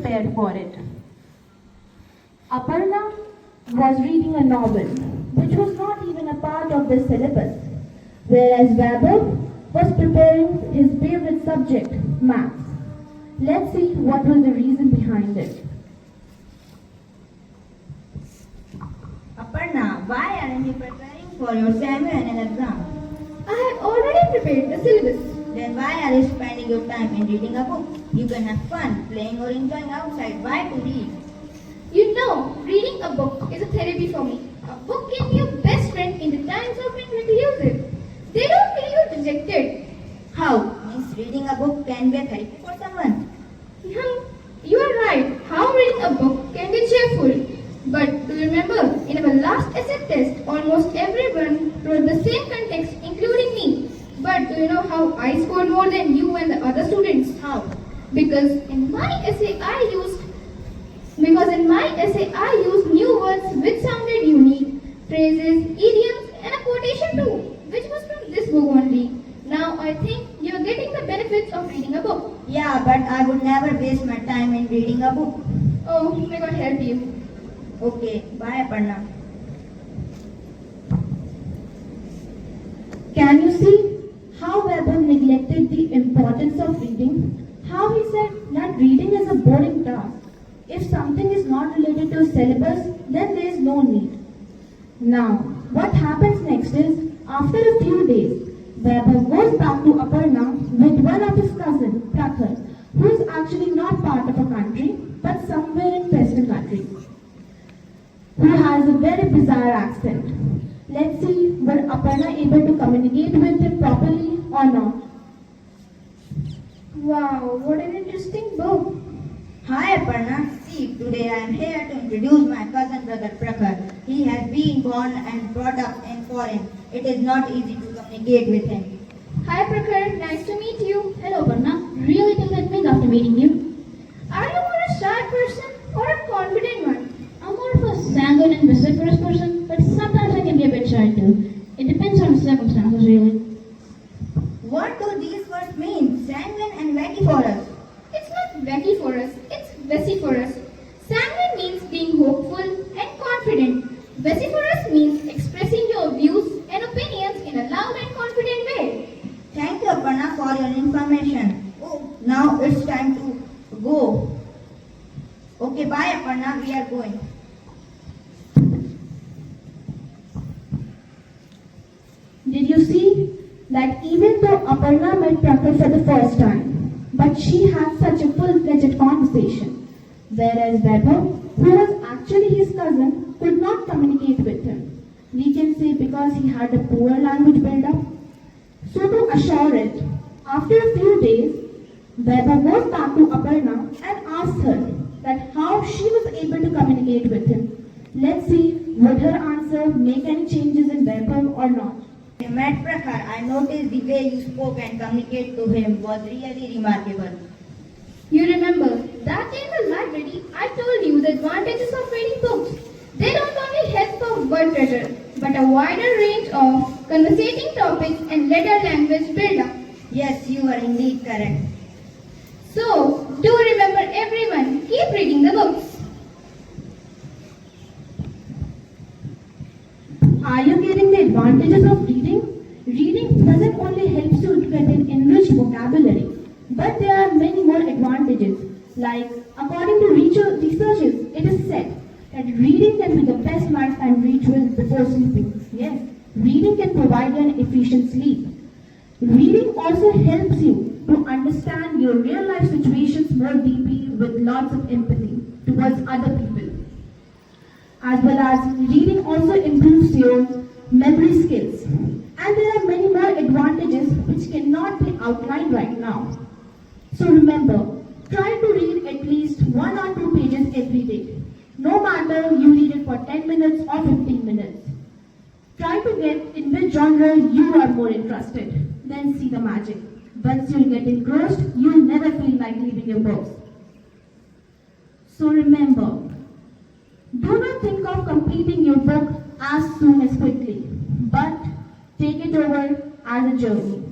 prepared for it. Aparna was reading a novel, which was not even a part of the syllabus, whereas Vaibhav was preparing his favorite subject, maths. Let's see what was the reason behind it. Aparna, why aren't you preparing for your semi-annual exam? I have already prepared the syllabus. Then why are you spending your time in reading a book? You can have fun playing or enjoying outside. Why to read? You know, reading a book is a therapy for me. A book can be your best friend in the times of when you use it. They don't feel you rejected. How? Means reading a book can be a therapy for someone. You are right. How reading a book can be cheerful. But do you remember, in our last essay test, almost everyone wrote the same context, including me. But do you know how I scored more than you and the other students? How? Because in my essay I used new words which sounded unique, phrases, idioms, and a quotation too, which was from this book only. Now I think you are getting the benefits of reading a book. Yeah, but I would never waste my time in reading a book. Oh, may God help you. Okay, bye Aparna. Can you see how Weber neglected the importance of reading? How he said that reading is a boring task. If something is not related to a syllabus, then there is no need. Now, what happens next is, after a few days, Weber goes back to Aparna with one of his cousins, Prakhar, who is actually not part of a country, but somewhere in Western country, who has a very bizarre accent. Let's see, were Aparna able to communicate with him properly or not? Wow, what an interesting book. Hi Aparna. See, today I am here to introduce my cousin brother Prakhar. He has been born and brought up in foreign. It is not easy to communicate with him. Hi Prakhar, nice to meet you. Hello, Parna. Really delighted me after meeting you. Are you more a shy person or a confident one? I'm more of a sanguine and vociferous person, but sometimes I can be a bit shy too. It depends on the circumstances, really. What do these words mean? Sanguine and vociferous. It's not vacky for us, it's veci for us. Sanguine means being hopeful and confident. Vociferous means expressing your views and opinions in a loud and confident way. Thank you Aparna for your information. Oh, now it's time to go. Okay, bye Aparna, we are going. Did you see that even though Aparna met Prakhar for the first time, but she had such a full-fledged conversation, whereas Vaibhav, who was actually his cousin, could not communicate with him. We can say because he had a poor language build-up. So to assure it, after a few days, Vaibhav goes back to Aparna and asks her that how she was able to communicate with him. Let's see, would her answer make any changes in Vaibhav or not? When I met Prakhar, I noticed the way you spoke and communicated to him was really remarkable. You remember, that day in the library, I told you the advantages of reading books. They don't only help for word treasure, but a wider range of conversating topics and letter language build-up. Yes, you are indeed correct. So, do remember everyone, keep reading the books. Are you getting the advantages of reading? Reading doesn't only help you to get an enriched vocabulary, but there are many more advantages. Like, according to researches, it is said that reading can be the best nighttime ritual before sleeping. Yes, reading can provide you an efficient sleep. Reading also helps you to understand your real life situations more deeply with lots of empathy towards other people. As well as reading also improves your memory skills. And there are many more advantages which cannot be outlined right now. So remember, try to read at least 1 or 2 pages every day. No matter you read it for 10 minutes or 15 minutes. Try to get in which genre you are more interested. Then see the magic. Once you get engrossed, you'll never feel like leaving your books. So remember, do not think of completing your book as soon as quickly, but take it over as a journey.